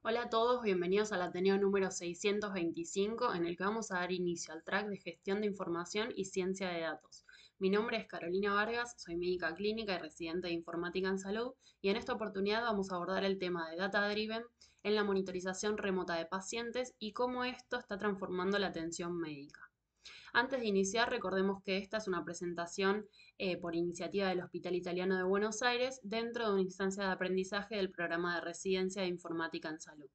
Hola a todos, bienvenidos al Ateneo número 625, en el que vamos a dar inicio al track de gestión de información y ciencia de datos. Mi nombre es Carolina Vargas, soy médica clínica y residente de informática en salud, y en esta oportunidad vamos a abordar el tema de Data Driven en la monitorización remota de pacientes y cómo esto está transformando la atención médica. Antes de iniciar, recordemos que esta es una presentación por iniciativa del Hospital Italiano de Buenos Aires dentro de una instancia de aprendizaje del programa de residencia de informática en salud.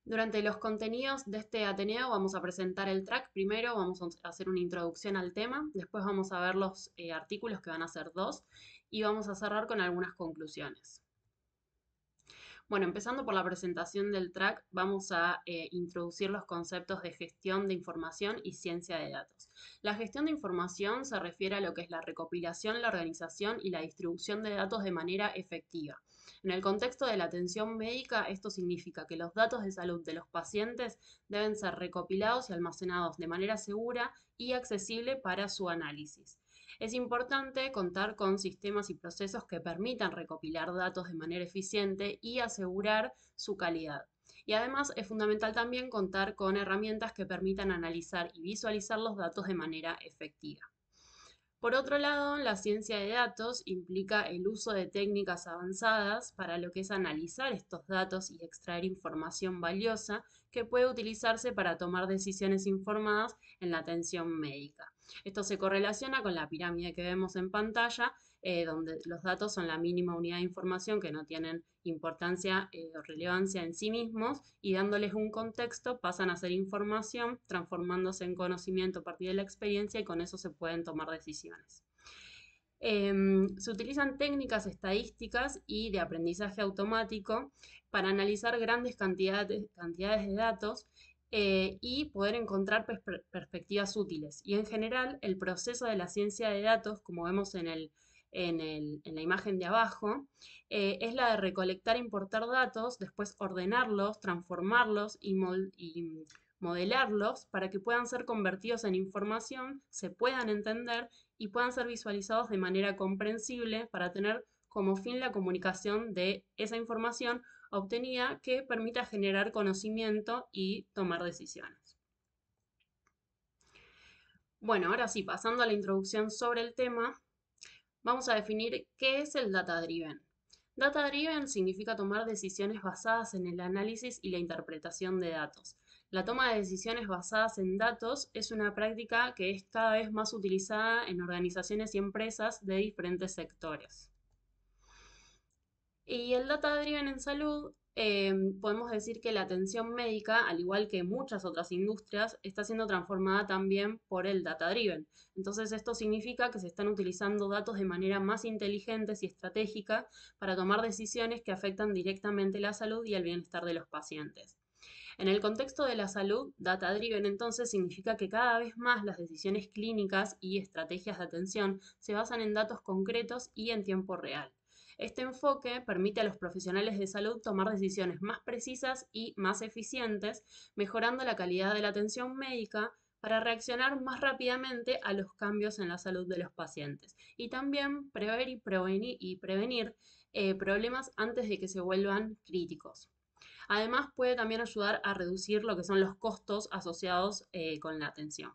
Durante los contenidos de este Ateneo vamos a presentar el track. Primero vamos a hacer una introducción al tema, después vamos a ver los artículos que van a ser dos y vamos a cerrar con algunas conclusiones. Bueno, empezando por la presentación del track, vamos a introducir los conceptos de gestión de información y ciencia de datos. La gestión de información se refiere a lo que es la recopilación, la organización y la distribución de datos de manera efectiva. En el contexto de la atención médica, esto significa que los datos de salud de los pacientes deben ser recopilados y almacenados de manera segura y accesible para su análisis. Es importante contar con sistemas y procesos que permitan recopilar datos de manera eficiente y asegurar su calidad. Y además es fundamental también contar con herramientas que permitan analizar y visualizar los datos de manera efectiva. Por otro lado, la ciencia de datos implica el uso de técnicas avanzadas para lo que es analizar estos datos y extraer información valiosa que puede utilizarse para tomar decisiones informadas en la atención médica. Esto se correlaciona con la pirámide que vemos en pantalla, donde los datos son la mínima unidad de información que no tienen importancia o relevancia en sí mismos y dándoles un contexto pasan a ser información, transformándose en conocimiento a partir de la experiencia y con eso se pueden tomar decisiones. Se utilizan técnicas estadísticas y de aprendizaje automático para analizar grandes cantidades de datos y poder encontrar perspectivas útiles. Y en general, el proceso de la ciencia de datos, como vemos en la imagen de abajo, es la de recolectar e importar datos, después ordenarlos, transformarlos y modelarlos para que puedan ser convertidos en información, se puedan entender y puedan ser visualizados de manera comprensible para tener como fin la comunicación de esa información obtenida que permita generar conocimiento y tomar decisiones. Bueno, ahora sí, pasando a la introducción sobre el tema, vamos a definir qué es el Data Driven. Data Driven significa tomar decisiones basadas en el análisis y la interpretación de datos. La toma de decisiones basadas en datos es una práctica que es cada vez más utilizada en organizaciones y empresas de diferentes sectores. Y el Data Driven en salud, podemos decir que la atención médica, al igual que muchas otras industrias, está siendo transformada también por el Data Driven. Entonces esto significa que se están utilizando datos de manera más inteligentes y estratégica para tomar decisiones que afectan directamente la salud y el bienestar de los pacientes. En el contexto de la salud, Data Driven entonces significa que cada vez más las decisiones clínicas y estrategias de atención se basan en datos concretos y en tiempo real. Este enfoque permite a los profesionales de salud tomar decisiones más precisas y más eficientes, mejorando la calidad de la atención médica para reaccionar más rápidamente a los cambios en la salud de los pacientes y también prever y prevenir problemas antes de que se vuelvan críticos. Además, puede también ayudar a reducir lo que son los costos asociados con la atención.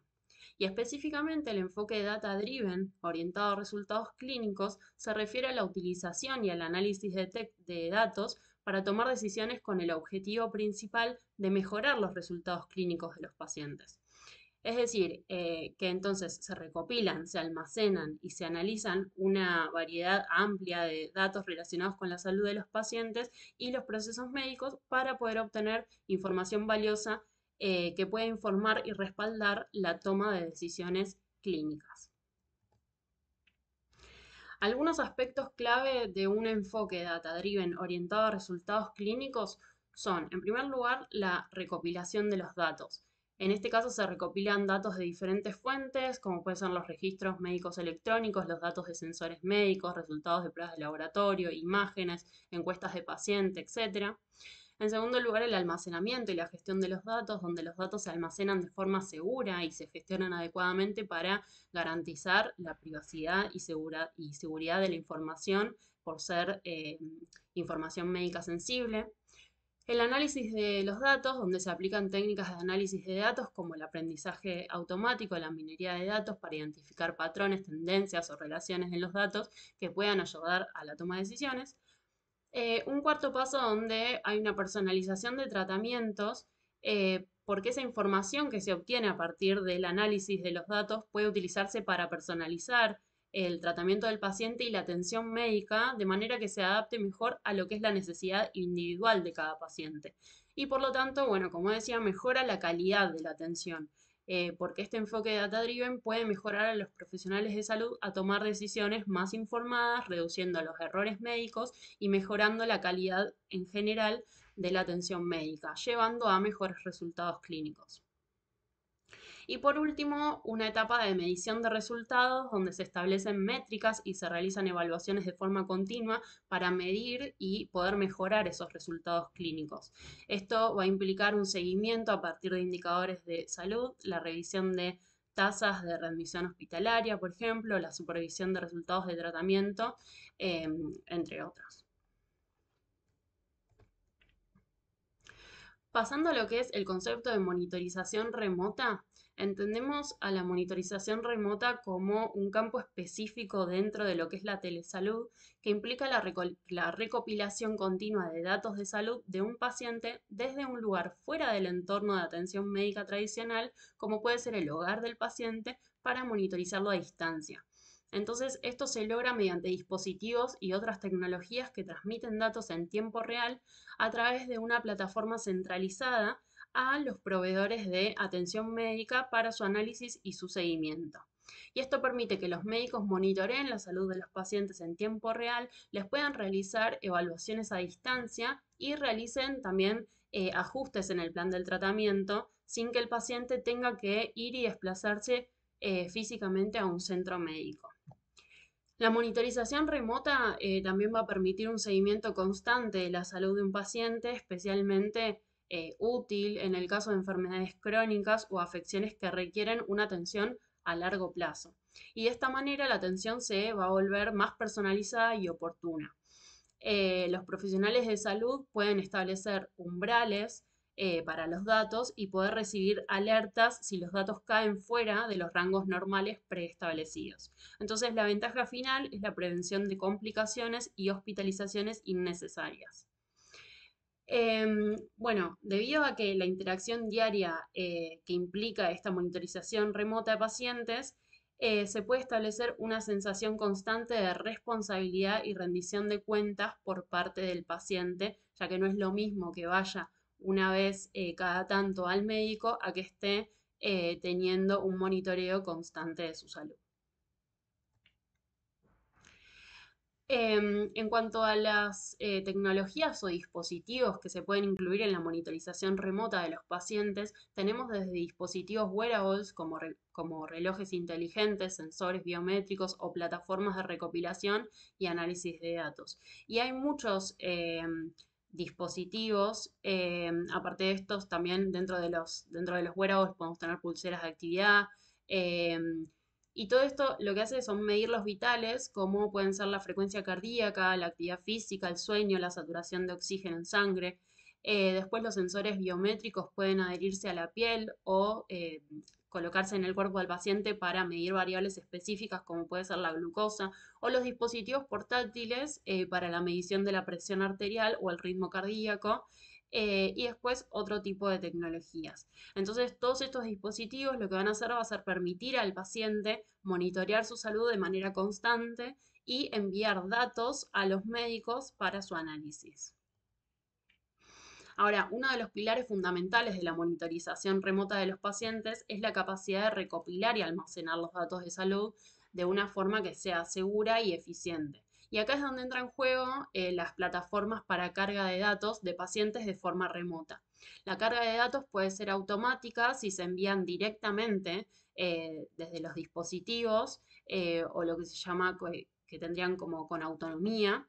Y específicamente el enfoque Data Driven, orientado a resultados clínicos, se refiere a la utilización y al análisis de datos para tomar decisiones con el objetivo principal de mejorar los resultados clínicos de los pacientes. Es decir, que entonces se recopilan, se almacenan y se analizan una variedad amplia de datos relacionados con la salud de los pacientes y los procesos médicos para poder obtener información valiosa que pueda informar y respaldar la toma de decisiones clínicas. Algunos aspectos clave de un enfoque data-driven orientado a resultados clínicos son, en primer lugar, la recopilación de los datos. En este caso se recopilan datos de diferentes fuentes, como pueden ser los registros médicos electrónicos, los datos de sensores médicos, resultados de pruebas de laboratorio, imágenes, encuestas de paciente, etc. En segundo lugar, el almacenamiento y la gestión de los datos, donde los datos se almacenan de forma segura y se gestionan adecuadamente para garantizar la privacidad y seguridad de la información por ser información médica sensible. El análisis de los datos, donde se aplican técnicas de análisis de datos como el aprendizaje automático, la minería de datos para identificar patrones, tendencias o relaciones en los datos que puedan ayudar a la toma de decisiones. Un cuarto paso donde hay una personalización de tratamientos, porque esa información que se obtiene a partir del análisis de los datos puede utilizarse para personalizar el tratamiento del paciente y la atención médica de manera que se adapte mejor a lo que es la necesidad individual de cada paciente. Y por lo tanto, bueno, como decía, mejora la calidad de la atención, porque este enfoque data-driven puede mejorar a los profesionales de salud a tomar decisiones más informadas, reduciendo los errores médicos y mejorando la calidad en general de la atención médica, llevando a mejores resultados clínicos. Y por último, una etapa de medición de resultados donde se establecen métricas y se realizan evaluaciones de forma continua para medir y poder mejorar esos resultados clínicos. Esto va a implicar un seguimiento a partir de indicadores de salud, la revisión de tasas de readmisión hospitalaria, por ejemplo, la supervisión de resultados de tratamiento, entre otros. Pasando a lo que es el concepto de monitorización remota, entendemos a la monitorización remota como un campo específico dentro de lo que es la telesalud, que implica la recopilación continua de datos de salud de un paciente desde un lugar fuera del entorno de atención médica tradicional, como puede ser el hogar del paciente, para monitorizarlo a distancia. Entonces, esto se logra mediante dispositivos y otras tecnologías que transmiten datos en tiempo real a través de una plataforma centralizada a los proveedores de atención médica para su análisis y su seguimiento. Y esto permite que los médicos monitoreen la salud de los pacientes en tiempo real, les puedan realizar evaluaciones a distancia y realicen también ajustes en el plan del tratamiento sin que el paciente tenga que ir y desplazarse físicamente a un centro médico. La monitorización remota también va a permitir un seguimiento constante de la salud de un paciente, especialmente útil en el caso de enfermedades crónicas o afecciones que requieren una atención a largo plazo. Y de esta manera la atención se va a volver más personalizada y oportuna. Los profesionales de salud pueden establecer umbrales para los datos y poder recibir alertas si los datos caen fuera de los rangos normales preestablecidos. Entonces, la ventaja final es la prevención de complicaciones y hospitalizaciones innecesarias. Bueno, debido a que la interacción diaria que implica esta monitorización remota de pacientes, se puede establecer una sensación constante de responsabilidad y rendición de cuentas por parte del paciente, ya que no es lo mismo que vaya una vez cada tanto al médico a que esté teniendo un monitoreo constante de su salud. En cuanto a las tecnologías o dispositivos que se pueden incluir en la monitorización remota de los pacientes, tenemos desde dispositivos wearables como relojes inteligentes, sensores biométricos o plataformas de recopilación y análisis de datos. Y hay muchos dispositivos, aparte de estos, también dentro de los wearables podemos tener pulseras de actividad. Y todo esto lo que hace son medir los vitales, como pueden ser la frecuencia cardíaca, la actividad física, el sueño, la saturación de oxígeno en sangre. Después los sensores biométricos pueden adherirse a la piel o colocarse en el cuerpo del paciente para medir variables específicas como puede ser la glucosa, o los dispositivos portátiles para la medición de la presión arterial o el ritmo cardíaco. Y después otro tipo de tecnologías. Entonces, todos estos dispositivos lo que van a hacer va a ser permitir al paciente monitorear su salud de manera constante y enviar datos a los médicos para su análisis. Ahora, uno de los pilares fundamentales de la monitorización remota de los pacientes es la capacidad de recopilar y almacenar los datos de salud de una forma que sea segura y eficiente. Y acá es donde entra en juego las plataformas para carga de datos de pacientes de forma remota. La carga de datos puede ser automática si se envían directamente desde los dispositivos o lo que se llama que tendrían como con autonomía,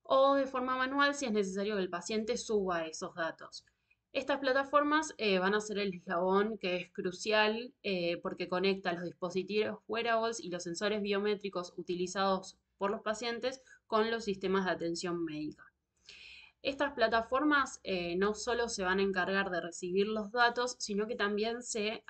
o de forma manual si es necesario que el paciente suba esos datos. Estas plataformas van a ser el eslabón que es crucial porque conecta los dispositivos wearables y los sensores biométricos utilizados por los pacientes con los sistemas de atención médica. Estas plataformas no solo se van a encargar de recibir los datos, sino que también se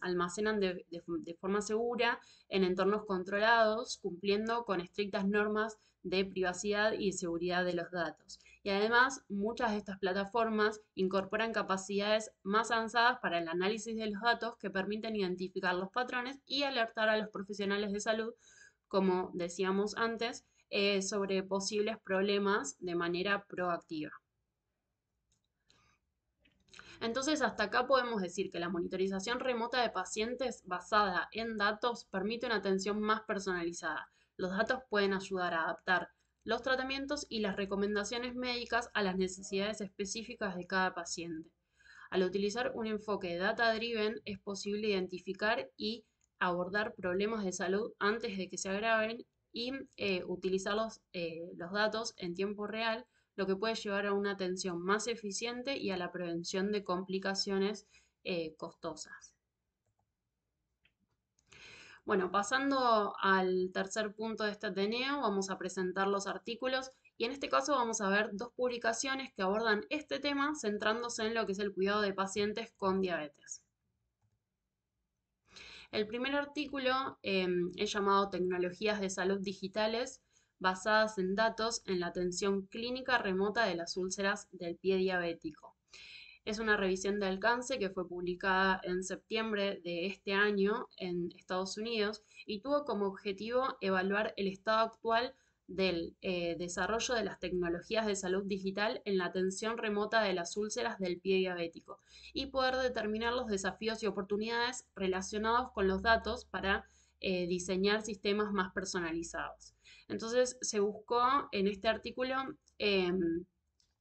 almacenan de forma segura en entornos controlados, cumpliendo con estrictas normas de privacidad y seguridad de los datos. Y además, muchas de estas plataformas incorporan capacidades más avanzadas para el análisis de los datos que permiten identificar los patrones y alertar a los profesionales de salud, como decíamos antes, sobre posibles problemas de manera proactiva. Entonces, hasta acá podemos decir que la monitorización remota de pacientes basada en datos permite una atención más personalizada. Los datos pueden ayudar a adaptar los tratamientos y las recomendaciones médicas a las necesidades específicas de cada paciente. Al utilizar un enfoque data-driven, es posible identificar y abordar problemas de salud antes de que se agraven y utilizar los datos en tiempo real, lo que puede llevar a una atención más eficiente y a la prevención de complicaciones costosas. Bueno, pasando al tercer punto de este Ateneo, vamos a presentar los artículos y en este caso vamos a ver dos publicaciones que abordan este tema centrándose en lo que es el cuidado de pacientes con diabetes. El primer artículo es llamado Tecnologías de salud digitales basadas en datos en la atención clínica remota de las úlceras del pie diabético. Es una revisión de alcance que fue publicada en septiembre de este año en Estados Unidos y tuvo como objetivo evaluar el estado actual del desarrollo de las tecnologías de salud digital en la atención remota de las úlceras del pie diabético y poder determinar los desafíos y oportunidades relacionados con los datos para diseñar sistemas más personalizados. Entonces se buscó en este artículo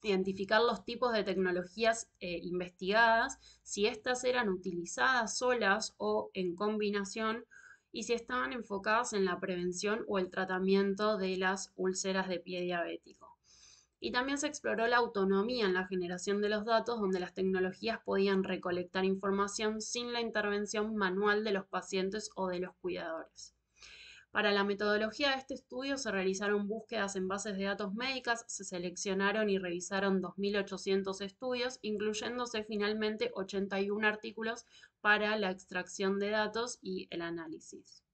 identificar los tipos de tecnologías investigadas, si éstas eran utilizadas solas o en combinación y si estaban enfocadas en la prevención o el tratamiento de las úlceras de pie diabético. Y también se exploró la autonomía en la generación de los datos, donde las tecnologías podían recolectar información sin la intervención manual de los pacientes o de los cuidadores. Para la metodología de este estudio se realizaron búsquedas en bases de datos médicas, se seleccionaron y revisaron 2.800 estudios, incluyéndose finalmente 81 artículos para la extracción de datos y el análisis.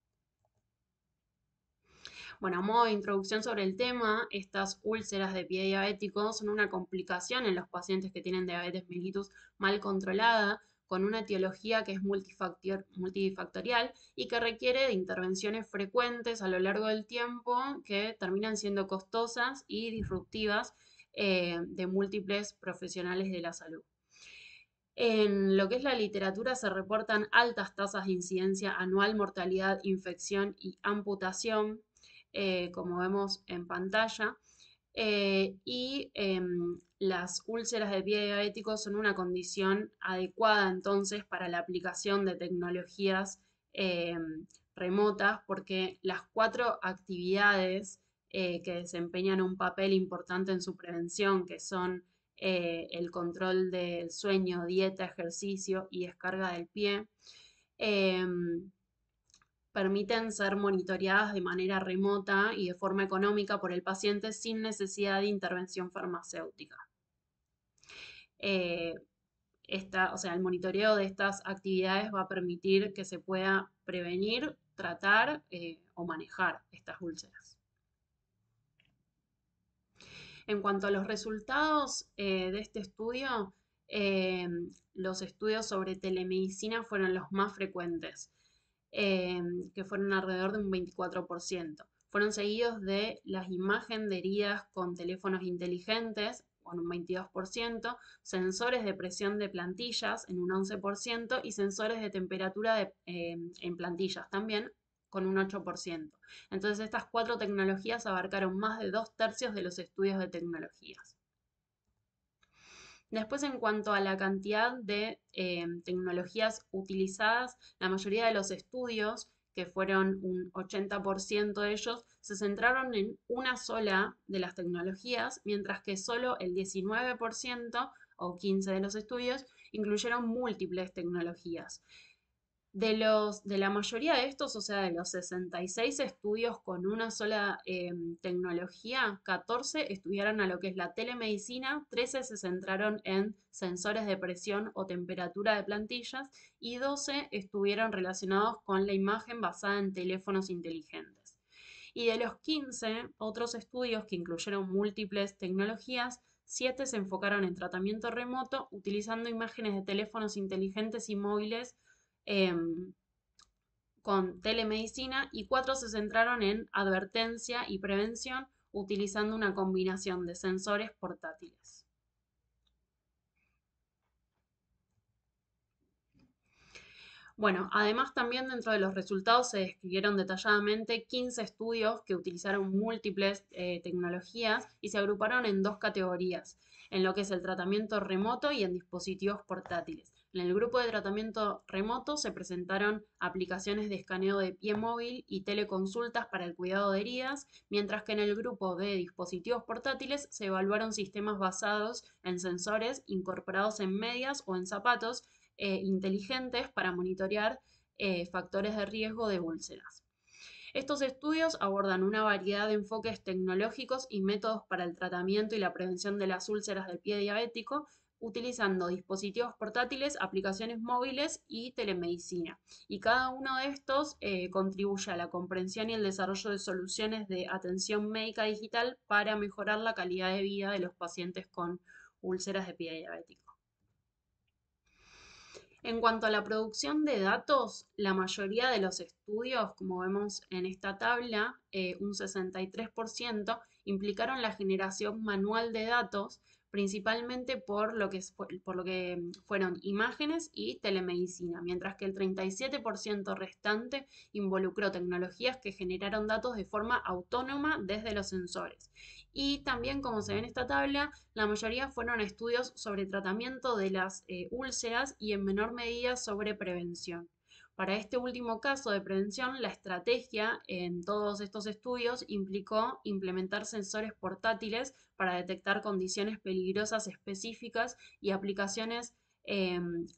Bueno, a modo de introducción sobre el tema, estas úlceras de pie diabético son una complicación en los pacientes que tienen diabetes mellitus mal controlada, con una etiología que es multifactorial y que requiere de intervenciones frecuentes a lo largo del tiempo que terminan siendo costosas y disruptivas de múltiples profesionales de la salud. En lo que es la literatura se reportan altas tasas de incidencia anual, mortalidad, infección y amputación, como vemos en pantalla. Las úlceras de pie diabético son una condición adecuada entonces para la aplicación de tecnologías remotas porque las 4 actividades que desempeñan un papel importante en su prevención, que son el control del sueño, dieta, ejercicio y descarga del pie, permiten ser monitoreadas de manera remota y de forma económica por el paciente sin necesidad de intervención farmacéutica. El monitoreo de estas actividades va a permitir que se pueda prevenir, tratar o manejar estas úlceras. En cuanto a los resultados de este estudio, los estudios sobre telemedicina fueron los más frecuentes, que fueron alrededor de un 24%. Fueron seguidos de las imágenes de heridas con teléfonos inteligentes, con un 22%, sensores de presión de plantillas en un 11% y sensores de temperatura en plantillas también con un 8%. Entonces estas 4 tecnologías abarcaron más de 2/3 de los estudios de tecnologías. Después, en cuanto a la cantidad de tecnologías utilizadas, la mayoría de los estudios, que fueron un 80% de ellos, se centraron en una sola de las tecnologías, mientras que solo el 19% o 15 de los estudios incluyeron múltiples tecnologías. De la mayoría de estos, o sea, de los 66 estudios con una sola tecnología, 14 estudiaron a lo que es la telemedicina, 13 se centraron en sensores de presión o temperatura de plantillas y 12 estuvieron relacionados con la imagen basada en teléfonos inteligentes. Y de los 15 otros estudios que incluyeron múltiples tecnologías, 7 se enfocaron en tratamiento remoto utilizando imágenes de teléfonos inteligentes y móviles em, con telemedicina y 4 se centraron en advertencia y prevención utilizando una combinación de sensores portátiles. Bueno, además también dentro de los resultados se describieron detalladamente 15 estudios que utilizaron múltiples tecnologías y se agruparon en dos categorías, en lo que es el tratamiento remoto y en dispositivos portátiles. En el grupo de tratamiento remoto se presentaron aplicaciones de escaneo de pie móvil y teleconsultas para el cuidado de heridas, mientras que en el grupo de dispositivos portátiles se evaluaron sistemas basados en sensores incorporados en medias o en zapatos inteligentes para monitorear factores de riesgo de úlceras. Estos estudios abordan una variedad de enfoques tecnológicos y métodos para el tratamiento y la prevención de las úlceras del pie diabético, utilizando dispositivos portátiles, aplicaciones móviles y telemedicina. Y cada uno de estos contribuye a la comprensión y el desarrollo de soluciones de atención médica digital para mejorar la calidad de vida de los pacientes con úlceras de pie diabético. En cuanto a la producción de datos, la mayoría de los estudios, como vemos en esta tabla, un 63%, implicaron la generación manual de datos, principalmente por lo que fueron imágenes y telemedicina, mientras que el 37% restante involucró tecnologías que generaron datos de forma autónoma desde los sensores. Y también, como se ve en esta tabla, la mayoría fueron estudios sobre tratamiento de las úlceras y en menor medida sobre prevención. Para este último caso de prevención, la estrategia en todos estos estudios implicó implementar sensores portátiles para detectar condiciones peligrosas específicas y aplicaciones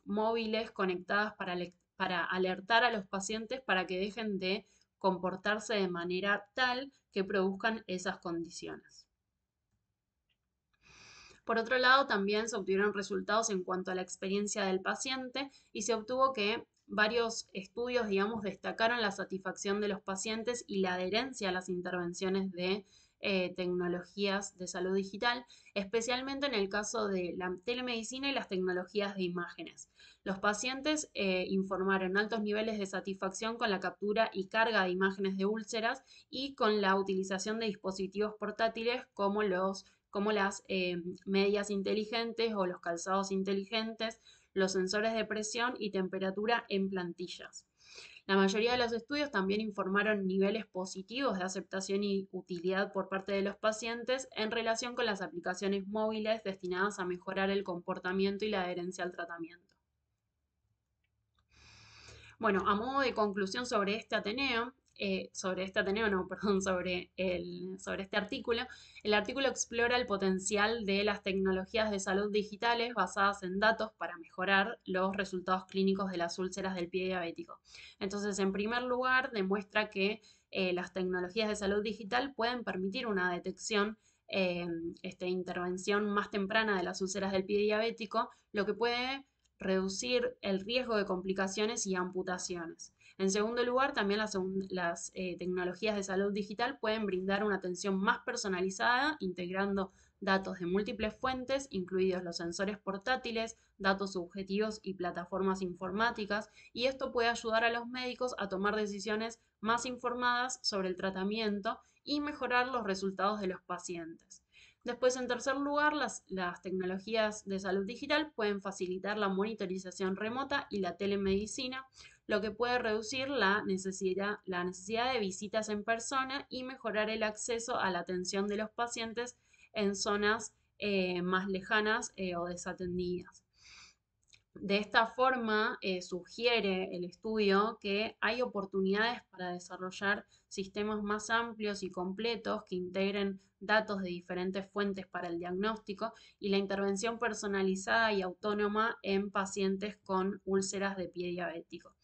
móviles conectadas para alertar a los pacientes para que dejen de comportarse de manera tal que produzcan esas condiciones. Por otro lado, también se obtuvieron resultados en cuanto a la experiencia del paciente y se obtuvo que varios estudios, digamos, destacaron la satisfacción de los pacientes y la adherencia a las intervenciones de tecnologías de salud digital, especialmente en el caso de la telemedicina y las tecnologías de imágenes. Los pacientes informaron altos niveles de satisfacción con la captura y carga de imágenes de úlceras y con la utilización de dispositivos portátiles como las medias inteligentes o los calzados inteligentes, los sensores de presión y temperatura en plantillas. La mayoría de los estudios también informaron niveles positivos de aceptación y utilidad por parte de los pacientes en relación con las aplicaciones móviles destinadas a mejorar el comportamiento y la adherencia al tratamiento. Bueno, a modo de conclusión no, perdón, sobre este artículo, el artículo explora el potencial de las tecnologías de salud digitales basadas en datos para mejorar los resultados clínicos de las úlceras del pie diabético. Entonces, en primer lugar, demuestra que las tecnologías de salud digital pueden permitir una detección intervención más temprana de las úlceras del pie diabético, lo que puede reducir el riesgo de complicaciones y amputaciones. En segundo lugar, también las tecnologías de salud digital pueden brindar una atención más personalizada, integrando datos de múltiples fuentes, incluidos los sensores portátiles, datos subjetivos y plataformas informáticas, y esto puede ayudar a los médicos a tomar decisiones más informadas sobre el tratamiento y mejorar los resultados de los pacientes. Después, en tercer lugar, las tecnologías de salud digital pueden facilitar la monitorización remota y la telemedicina, lo que puede reducir la necesidad de visitas en persona y mejorar el acceso a la atención de los pacientes en zonas más lejanas o desatendidas. De esta forma, sugiere el estudio que hay oportunidades para desarrollar sistemas más amplios y completos que integren datos de diferentes fuentes para el diagnóstico y la intervención personalizada y autónoma en pacientes con úlceras de pie diabético.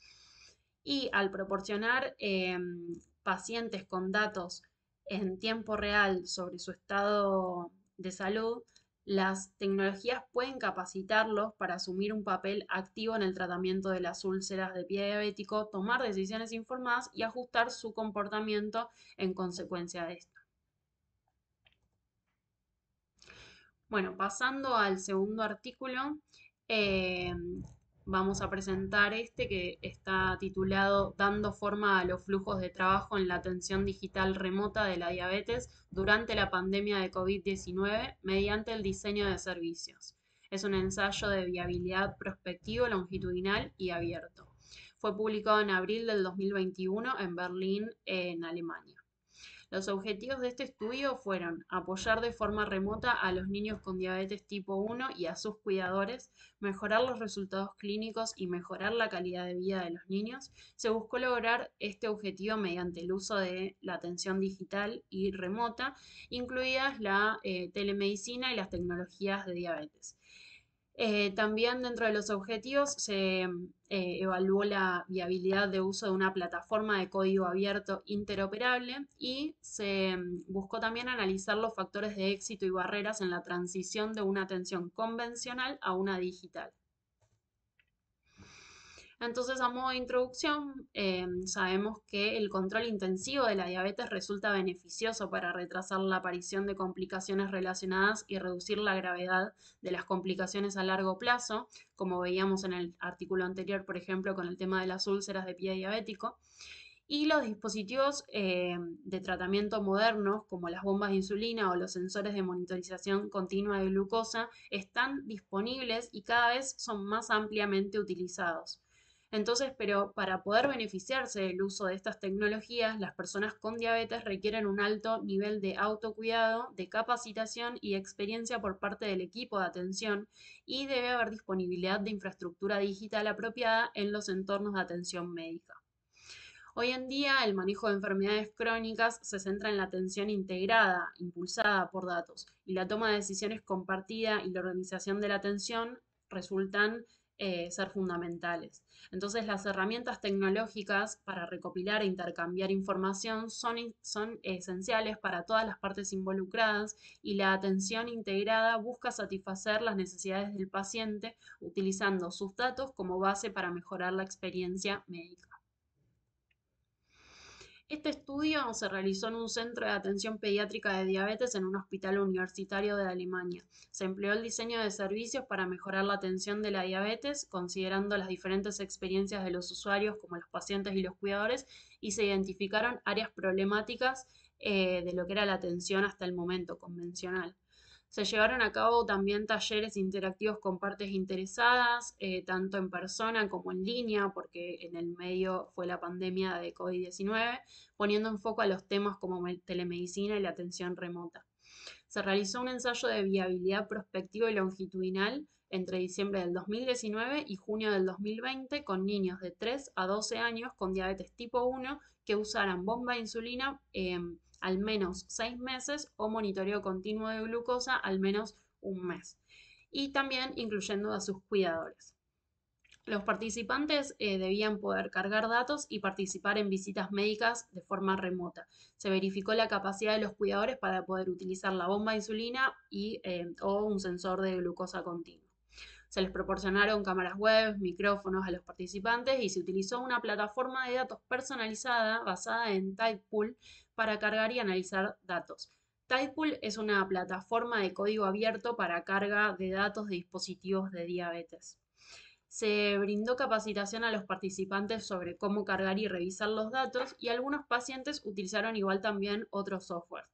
Y al proporcionar pacientes con datos en tiempo real sobre su estado de salud, las tecnologías pueden capacitarlos para asumir un papel activo en el tratamiento de las úlceras de pie diabético, tomar decisiones informadas y ajustar su comportamiento en consecuencia de esto. Bueno, pasando al segundo artículo, eh, vamos a presentar este que está titulado Dando forma a los flujos de trabajo en la atención digital remota de la diabetes durante la pandemia de COVID-19 mediante el diseño de servicios. Es un ensayo de viabilidad prospectivo, longitudinal y abierto. Fue publicado en abril del 2021 en Berlín, en Alemania. Los objetivos de este estudio fueron apoyar de forma remota a los niños con diabetes tipo 1 y a sus cuidadores, mejorar los resultados clínicos y mejorar la calidad de vida de los niños. Se buscó lograr este objetivo mediante el uso de la atención digital y remota, incluidas la telemedicina y las tecnologías de diabetes. También dentro de los objetivos se evaluó la viabilidad de uso de una plataforma de código abierto interoperable y se buscó también analizar los factores de éxito y barreras en la transición de una atención convencional a una digital. Entonces, a modo de introducción, sabemos que el control intensivo de la diabetes resulta beneficioso para retrasar la aparición de complicaciones relacionadas y reducir la gravedad de las complicaciones a largo plazo, como veíamos en el artículo anterior, por ejemplo, con el tema de las úlceras de pie diabético. Y los dispositivos de tratamiento modernos, como las bombas de insulina o los sensores de monitorización continua de glucosa, están disponibles y cada vez son más ampliamente utilizados. Entonces, pero para poder beneficiarse del uso de estas tecnologías, las personas con diabetes requieren un alto nivel de autocuidado, de capacitación y experiencia por parte del equipo de atención y debe haber disponibilidad de infraestructura digital apropiada en los entornos de atención médica. Hoy en día, el manejo de enfermedades crónicas se centra en la atención integrada, impulsada por datos, y la toma de decisiones compartida y la organización de la atención resultan ser fundamentales. Entonces, las herramientas tecnológicas para recopilar e intercambiar información son esenciales para todas las partes involucradas y la atención integrada busca satisfacer las necesidades del paciente utilizando sus datos como base para mejorar la experiencia médica. Este estudio se realizó en un centro de atención pediátrica de diabetes en un hospital universitario de Alemania. Se empleó el diseño de servicios para mejorar la atención de la diabetes, considerando las diferentes experiencias de los usuarios como los pacientes y los cuidadores, y se identificaron áreas problemáticas de lo que era la atención hasta el momento convencional. Se llevaron a cabo también talleres interactivos con partes interesadas, tanto en persona como en línea, porque en el medio fue la pandemia de COVID-19, poniendo en foco a los temas como telemedicina y la atención remota. Se realizó un ensayo de viabilidad prospectivo y longitudinal entre diciembre del 2019 y junio del 2020 con niños de 3 a 12 años con diabetes tipo 1 que usaran bomba de insulina al menos 6 meses o monitoreo continuo de glucosa al menos un mes. Y también incluyendo a sus cuidadores. Los participantes debían poder cargar datos y participar en visitas médicas de forma remota. Se verificó la capacidad de los cuidadores para poder utilizar la bomba de insulina o un sensor de glucosa continua. Se les proporcionaron cámaras web, micrófonos a los participantes y se utilizó una plataforma de datos personalizada basada en Tidepool para cargar y analizar datos. Tidepool es una plataforma de código abierto para carga de datos de dispositivos de diabetes. Se brindó capacitación a los participantes sobre cómo cargar y revisar los datos y algunos pacientes utilizaron igual también otro software.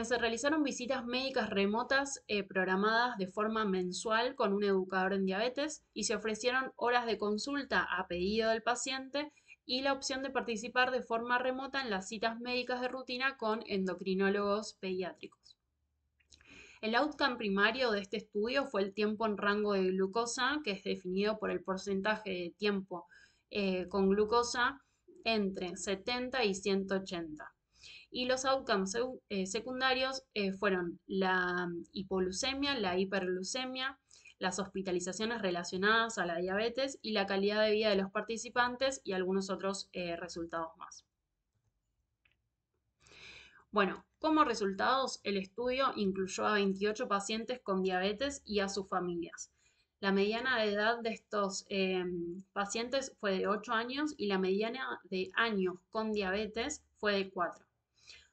Se realizaron visitas médicas remotas programadas de forma mensual con un educador en diabetes y se ofrecieron horas de consulta a pedido del paciente y la opción de participar de forma remota en las citas médicas de rutina con endocrinólogos pediátricos. El outcome primario de este estudio fue el tiempo en rango de glucosa, que es definido por el porcentaje de tiempo con glucosa entre 70 y 180. Y los outcomes secundarios fueron la hipoglucemia, la hiperglucemia, las hospitalizaciones relacionadas a la diabetes y la calidad de vida de los participantes y algunos otros resultados más. Bueno, como resultados, el estudio incluyó a 28 pacientes con diabetes y a sus familias. La mediana de edad de estos pacientes fue de 8 años y la mediana de años con diabetes fue de 4.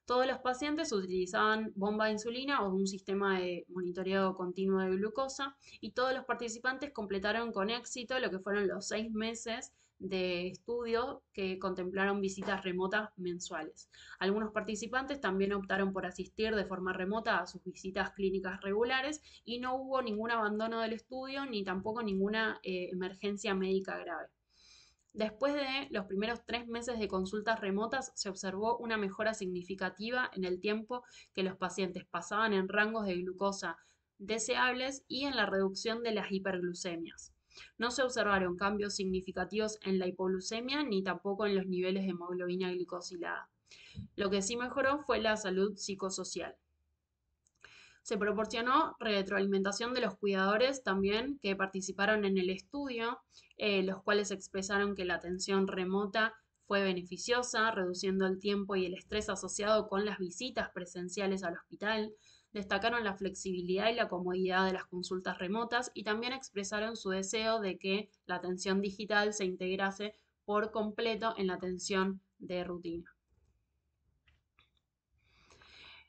Todos los pacientes utilizaban bomba de insulina o un sistema de monitoreo continuo de glucosa y todos los participantes completaron con éxito lo que fueron los 6 meses de estudio que contemplaron visitas remotas mensuales. Algunos participantes también optaron por asistir de forma remota a sus visitas clínicas regulares y no hubo ningún abandono del estudio ni tampoco ninguna emergencia médica grave. Después de los primeros 3 meses de consultas remotas, se observó una mejora significativa en el tiempo que los pacientes pasaban en rangos de glucosa deseables y en la reducción de las hiperglucemias. No se observaron cambios significativos en la hipoglucemia ni tampoco en los niveles de hemoglobina glicosilada. Lo que sí mejoró fue la salud psicosocial. Se proporcionó retroalimentación de los cuidadores también que participaron en el estudio, los cuales expresaron que la atención remota fue beneficiosa, reduciendo el tiempo y el estrés asociado con las visitas presenciales al hospital. Destacaron la flexibilidad y la comodidad de las consultas remotas y también expresaron su deseo de que la atención digital se integrase por completo en la atención de rutina.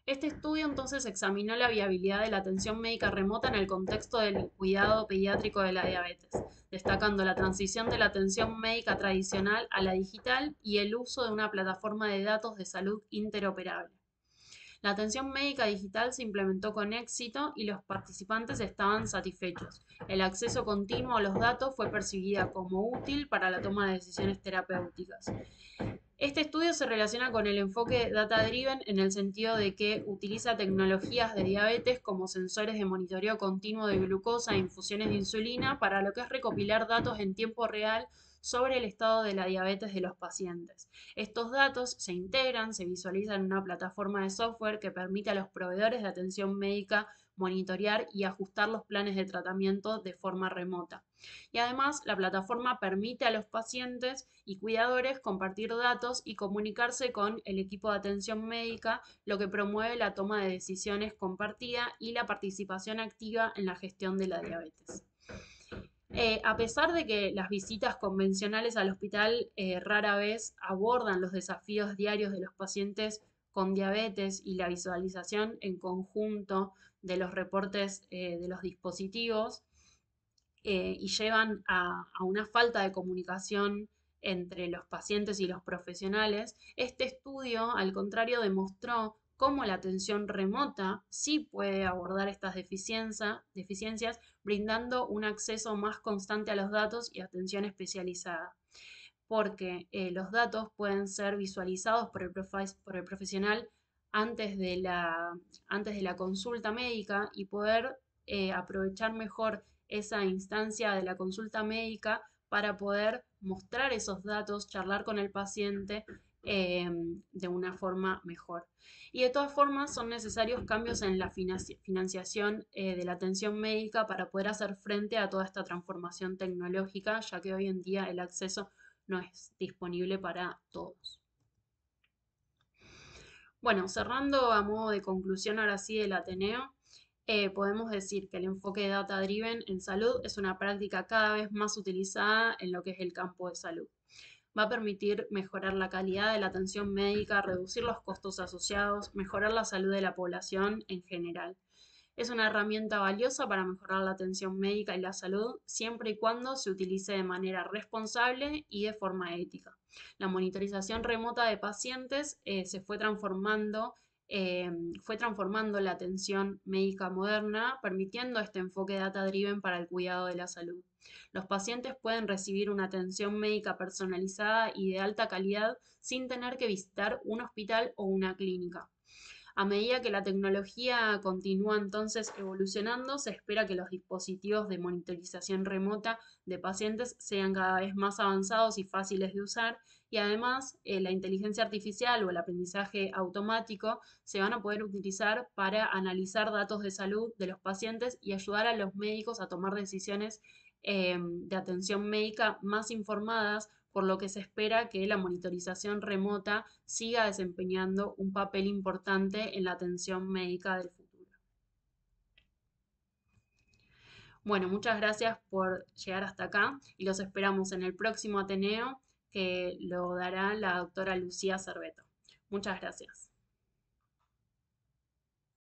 Este estudio entonces examinó la viabilidad de la atención médica remota en el contexto del cuidado pediátrico de la diabetes, destacando la transición de la atención médica tradicional a la digital y el uso de una plataforma de datos de salud interoperable. La atención médica digital se implementó con éxito y los participantes estaban satisfechos. El acceso continuo a los datos fue percibida como útil para la toma de decisiones terapéuticas. Este estudio se relaciona con el enfoque data-driven en el sentido de que utiliza tecnologías de diabetes como sensores de monitoreo continuo de glucosa e infusiones de insulina para lo que es recopilar datos en tiempo real sobre el estado de la diabetes de los pacientes. Estos datos se integran, se visualizan en una plataforma de software que permite a los proveedores de atención médica monitorear y ajustar los planes de tratamiento de forma remota. Y además, la plataforma permite a los pacientes y cuidadores compartir datos y comunicarse con el equipo de atención médica, lo que promueve la toma de decisiones compartida y la participación activa en la gestión de la diabetes. A pesar de que las visitas convencionales al hospital rara vez abordan los desafíos diarios de los pacientes con diabetes y la visualización en conjunto de los reportes de los dispositivos, y llevan a una falta de comunicación entre los pacientes y los profesionales, este estudio, al contrario, demostró cómo la atención remota sí puede abordar estas deficiencias, brindando un acceso más constante a los datos y atención especializada, porque los datos pueden ser visualizados por el profesional antes de la consulta médica y poder aprovechar mejor esa instancia de la consulta médica para poder mostrar esos datos, charlar con el paciente de una forma mejor. Y de todas formas son necesarios cambios en la financiación de la atención médica para poder hacer frente a toda esta transformación tecnológica, ya que hoy en día el acceso no es disponible para todos. Bueno, cerrando a modo de conclusión ahora sí del Ateneo, podemos decir que el enfoque data-driven en salud es una práctica cada vez más utilizada en lo que es el campo de salud. Va a permitir mejorar la calidad de la atención médica, reducir los costos asociados, mejorar la salud de la población en general. Es una herramienta valiosa para mejorar la atención médica y la salud siempre y cuando se utilice de manera responsable y de forma ética. La monitorización remota de pacientes fue transformando la atención médica moderna, permitiendo este enfoque data-driven para el cuidado de la salud. Los pacientes pueden recibir una atención médica personalizada y de alta calidad sin tener que visitar un hospital o una clínica. A medida que la tecnología continúa entonces evolucionando, se espera que los dispositivos de monitorización remota de pacientes sean cada vez más avanzados y fáciles de usar, y además la inteligencia artificial o el aprendizaje automático se van a poder utilizar para analizar datos de salud de los pacientes y ayudar a los médicos a tomar decisiones de atención médica más informadas, por lo que se espera que la monitorización remota siga desempeñando un papel importante en la atención médica del futuro. Bueno, muchas gracias por llegar hasta acá y los esperamos en el próximo Ateneo que lo dará la doctora Lucía Cerveto. Muchas gracias.